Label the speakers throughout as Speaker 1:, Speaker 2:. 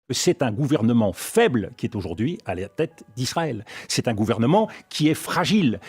Speaker 1: C'est un gouvernement faible qui est aujourd'hui à la tête d'Israël. C'est un gouvernement qui est fragile.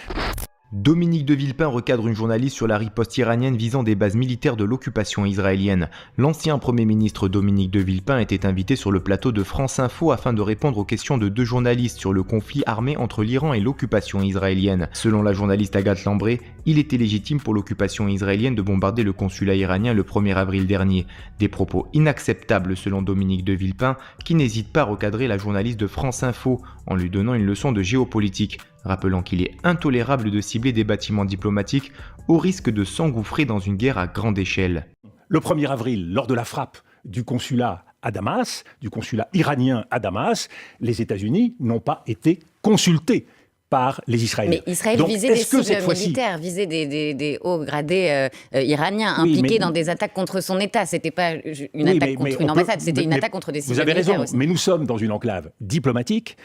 Speaker 2: Dominique de Villepin recadre une journaliste sur la riposte iranienne visant des bases militaires de l'occupation israélienne. L'ancien Premier ministre Dominique de Villepin était invité sur le plateau de France Info afin de répondre aux questions de deux journalistes sur le conflit armé entre l'Iran et l'occupation israélienne. Selon la journaliste Agathe Lambré, il était légitime pour l'occupation israélienne de bombarder le consulat iranien le 1er avril dernier. Des propos inacceptables selon Dominique de Villepin, qui n'hésite pas à recadrer la journaliste de France Info en lui donnant une leçon de géopolitique, rappelant qu'il est intolérable de cibler des bâtiments diplomatiques au risque de s'engouffrer dans une guerre à grande échelle.
Speaker 1: Le 1er avril, lors de la frappe du consulat à Damas, du consulat iranien à Damas, les États-Unis n'ont pas été consultés par les Israéliens.
Speaker 3: Mais Israël visait des cibles militaires, visait des hauts gradés iraniens impliqués dans des attaques contre son État. C'était pas une attaque contre une ambassade, c'était une attaque contre des cibles militaires.
Speaker 1: Vous avez raison,
Speaker 3: aussi.
Speaker 1: mais nous sommes dans une enclave diplomatique.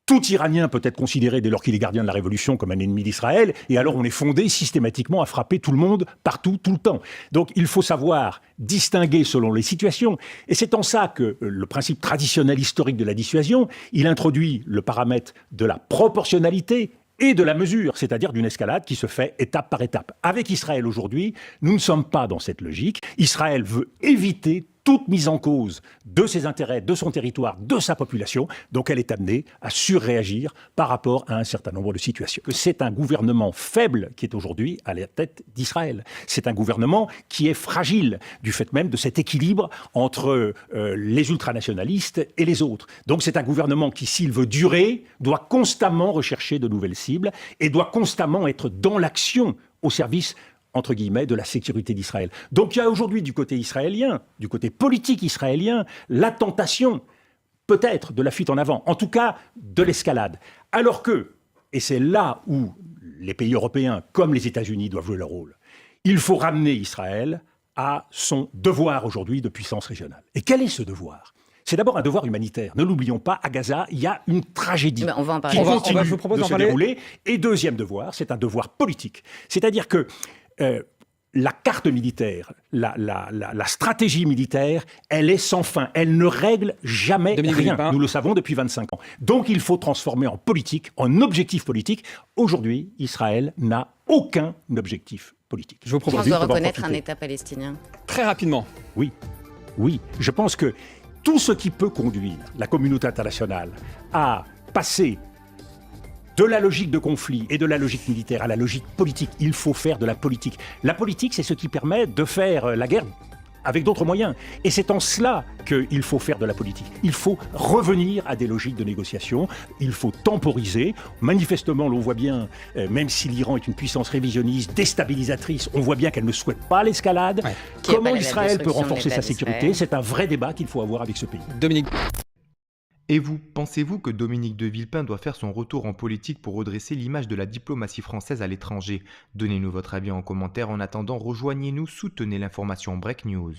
Speaker 1: Tout Iranien peut être considéré, dès lors qu'il est gardien de la Révolution, comme un ennemi d'Israël, et alors on est fondé systématiquement à frapper tout le monde, partout, tout le temps. Donc il faut savoir distinguer selon les situations, et c'est en ça que le principe traditionnel historique de la dissuasion, il introduit le paramètre de la proportionnalité et de la mesure, c'est-à-dire d'une escalade qui se fait étape par étape. Avec Israël aujourd'hui, nous ne sommes pas dans cette logique. Israël veut éviter toute mise en cause de ses intérêts, de son territoire, de sa population. Donc elle est amenée à surréagir par rapport à un certain nombre de situations. C'est un gouvernement faible qui est aujourd'hui à la tête d'Israël. C'est un gouvernement qui est fragile du fait même de cet équilibre entre les ultranationalistes et les autres. Donc c'est un gouvernement qui, s'il veut durer, doit constamment rechercher de nouvelles cibles et doit constamment être dans l'action au service entre guillemets, de la sécurité d'Israël. Donc il y a aujourd'hui du côté israélien, du côté politique israélien, la tentation, peut-être, de la fuite en avant, en tout cas de l'escalade. Alors que, et c'est là où les pays européens, comme les États-Unis, doivent jouer leur rôle, il faut ramener Israël à son devoir aujourd'hui de puissance régionale. Et quel est ce devoir ? C'est d'abord un devoir humanitaire. Ne l'oublions pas, à Gaza, il y a une tragédie
Speaker 3: on va en parler.
Speaker 1: qui continue de se dérouler. Et deuxième devoir, c'est un devoir politique. C'est-à-dire que la carte militaire, la stratégie militaire, elle est sans fin. Elle ne règle jamais rien. Nous le savons depuis 25 ans. Donc il faut transformer en politique, en objectif politique. Aujourd'hui, Israël n'a aucun objectif politique.
Speaker 3: Je vous propose de reconnaître un État palestinien.
Speaker 4: Très rapidement.
Speaker 1: Oui. Je pense que tout ce qui peut conduire la communauté internationale à passer de la logique de conflit et de la logique militaire à la logique politique. Il faut faire de la politique. La politique, c'est ce qui permet de faire la guerre avec d'autres moyens. Et c'est en cela qu'il faut faire de la politique. Il faut revenir à des logiques de négociation. Il faut temporiser. Manifestement, l'on voit bien, même si l'Iran est une puissance révisionniste, déstabilisatrice, on voit bien qu'elle ne souhaite pas l'escalade. Ouais. Comment Israël peut renforcer sa sécurité ? C'est un vrai débat qu'il faut avoir avec ce pays.
Speaker 4: Dominique.
Speaker 2: Et vous, pensez-vous que Dominique de Villepin doit faire son retour en politique pour redresser l'image de la diplomatie française à l'étranger ? Donnez-nous votre avis en commentaire. En attendant, rejoignez-nous, soutenez l'information Break News.